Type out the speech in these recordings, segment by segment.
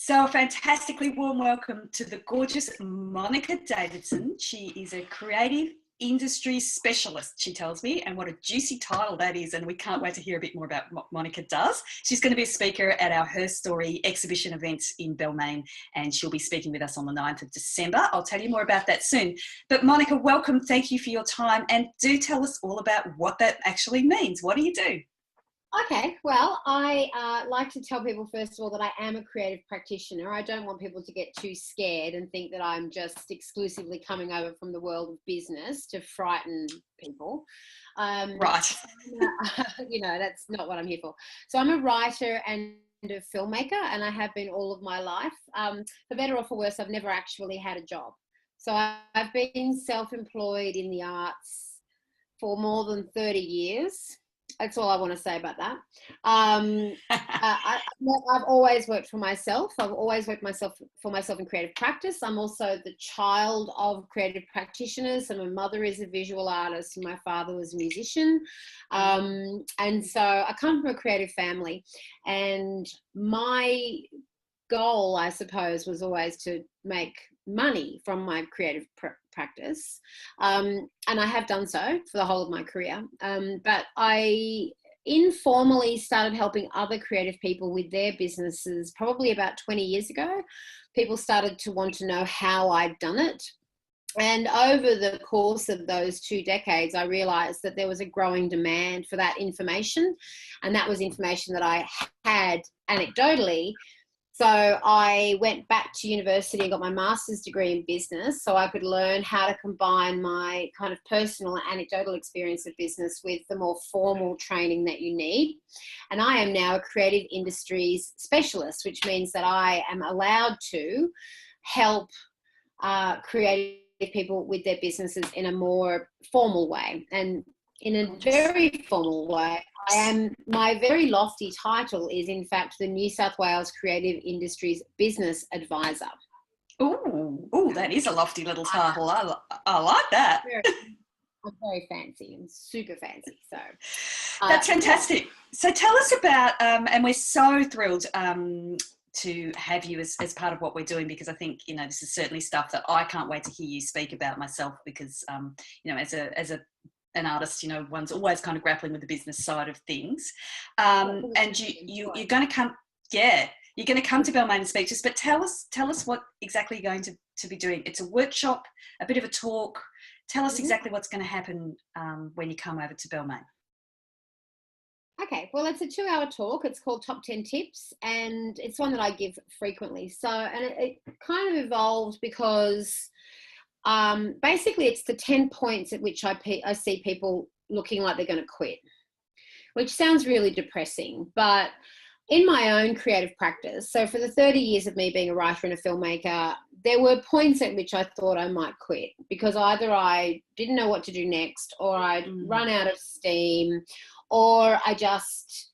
So a fantastically warm welcome to the gorgeous Monica Davidson. She is a creative industry specialist, she tells me, and what a juicy title that is, and we can't wait to hear a bit more about what Monica does. She's going to be a speaker at our Her Story exhibition events in Balmain, and she'll be speaking with us on the 9th of December. I'll tell you more about that soon. But Monica, welcome, thank you for your time, and do tell us all about what that actually means. What do you do? Okay, well, I like to tell people, first of all, that I am a creative practitioner. I don't want people to get too scared and think that I'm just exclusively coming over from the world of business to frighten people. Right. That's not what I'm here for. So I'm a writer and a filmmaker, and I have been all of my life. For better or for worse, I've never actually had a job. So I've been self-employed in the arts for more than 30 years. That's all I want to say about that. I've always worked for myself. I've always worked for myself in creative practice. I'm also the child of creative practitioners. So my mother is a visual artist and my father was a musician. And so I come from a creative family. And my goal, I suppose, was always to make money from my creative practice, and I have done so for the whole of my career, but I informally started helping other creative people with their businesses probably about 20 years ago. People started to want to know how I'd done it, and over the course of those 2 decades I realized that there was a growing demand for that information, and that was information that I had anecdotally. So I went back to university and got my master's degree in business so I could learn how to combine my kind of personal and anecdotal experience of business with the more formal training that you need. And I am now a creative industries specialist, which means that I am allowed to help creative people with their businesses in a more formal way. And in a very formal way, my very lofty title is in fact the New South Wales Creative Industries Business Advisor. Oh, that is a lofty little title. I like that. I'm very fancy and super fancy. So that's fantastic. Yeah. So tell us about, and we're so thrilled to have you as part of what we're doing, because I think, this is certainly stuff that I can't wait to hear you speak about myself, because, as an artist, one's always kind of grappling with the business side of things. And you're going to come, you're going to come to Balmain and speak to us, but tell us what exactly you're going to be doing. It's a workshop, a bit of a talk. Tell us exactly what's going to happen when you come over to Balmain. Okay, well, it's a 2-hour talk. It's called Top 10 Tips, and it's one that I give frequently. So, and it kind of evolved because basically it's the 10 points at which I see people looking like they're going to quit, which sounds really depressing. But in my own creative practice, so for the 30 years of me being a writer and a filmmaker, there were points at which I thought I might quit, because either I didn't know what to do next, or I'd run out of steam, or I just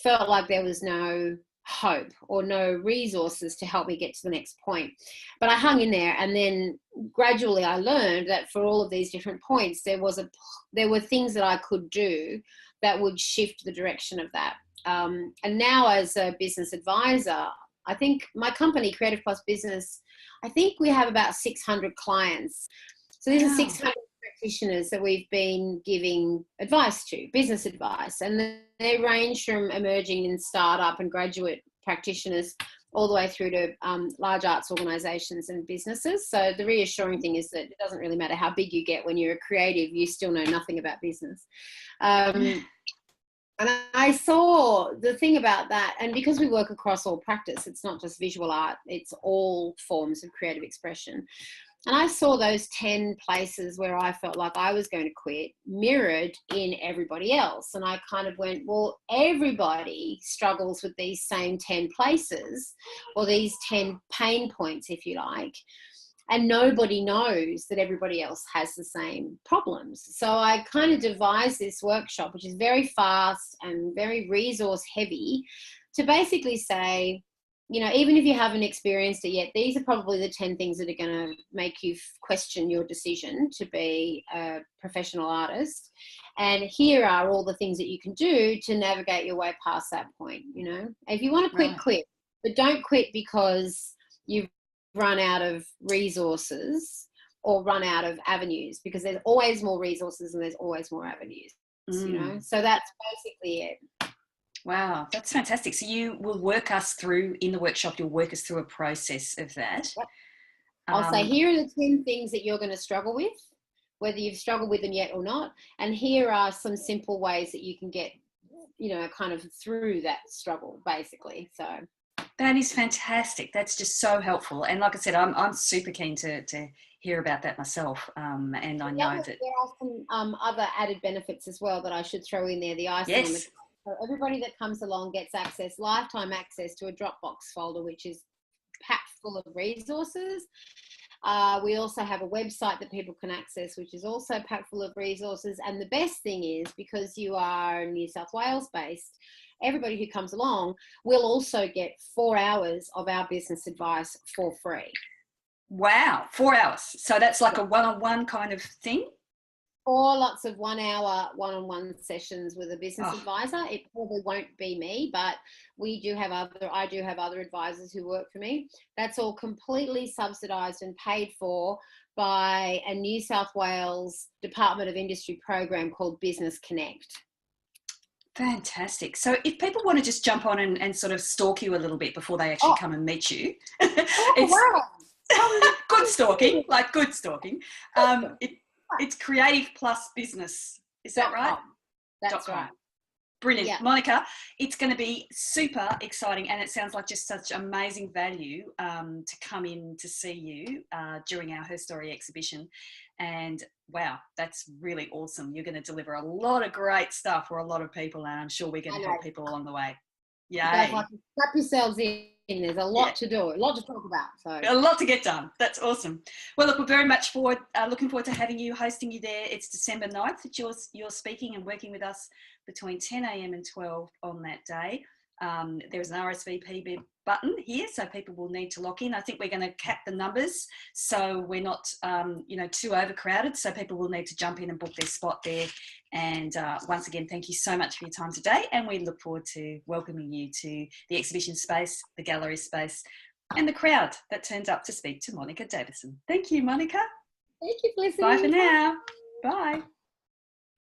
felt like there was no hope or no resources to help me get to the next point. But I hung in there, and then gradually I learned that for all of these different points there were things that I could do that would shift the direction of that. And now, as a business advisor, I think my company, Creative Plus Business, I think we have about 600 clients. So these are 600 practitioners that we've been giving advice to, business advice, and they range from emerging and startup and graduate practitioners all the way through to large arts organisations and businesses. So the reassuring thing is that it doesn't really matter how big you get when you're a creative, you still know nothing about business. And I saw the thing about that, and because we work across all practice, it's not just visual art, it's all forms of creative expression. And I saw those 10 places where I felt like I was going to quit mirrored in everybody else. And I kind of went, well, everybody struggles with these same 10 places, or these 10 pain points, if you like. And nobody knows that everybody else has the same problems. So I kind of devised this workshop, which is very fast and very resource heavy, to basically say, even if you haven't experienced it yet, these are probably the 10 things that are going to make you question your decision to be a professional artist. And here are all the things that you can do to navigate your way past that point. If you want to quit, quit. but don't quit because you've run out of resources or run out of avenues, because there's always more resources and there's always more avenues, you know? So that's basically it. Wow, that's fantastic. So you will work us through, in the workshop, you'll work us through a process of that. Yep. I'll say, here are the 10 things that you're going to struggle with, whether you've struggled with them yet or not. And here are some simple ways that you can get, you know, kind of through that struggle, basically. So that is fantastic. That's just so helpful. And like I said, I'm super keen to hear about that myself. And I know that there are some other added benefits as well that I should throw in there. The icing on the cake. So everybody that comes along gets lifetime access to a Dropbox folder, which is packed full of resources. We also have a website that people can access, which is also packed full of resources. And the best thing is, because you are New South Wales based, everybody who comes along will also get 4 hours of our business advice for free. Wow, 4 hours. So that's like a one-on-one kind of thing? 4 lots of 1 hour one-on-one sessions with a business advisor. It probably won't be me, but I do have other advisors who work for me. That's all completely subsidised and paid for by a New South Wales Department of Industry program called Business Connect. Fantastic. So if people want to just jump on and sort of stalk you a little bit before they actually come and meet you, good stalking, like good stalking. It's creative plus business. Is that right? That's right. Brilliant. Yeah. Monica, it's going to be super exciting, and it sounds like just such amazing value to come in to see you during our Her Story exhibition. And wow, that's really awesome. You're going to deliver a lot of great stuff for a lot of people, and I'm sure we're going to help people along the way. Yay. You guys like to strap yourselves in. There's a lot to do, a lot to talk about. So a lot to get done. That's awesome. Well, look, we're very much looking forward to having you, hosting you there. It's December 9th that you're speaking and working with us between 10 a.m. and 12 on that day. There's an RSVP button here, so people will need to lock in. I think we're going to cap the numbers so we're not too overcrowded, so people will need to jump in and book their spot there. And once again, thank you so much for your time today, and we look forward to welcoming you to the exhibition space, the gallery space, and the crowd that turns up to speak to Monica Davidson. Thank you, Monica. Thank you for listening. Bye for now. Bye.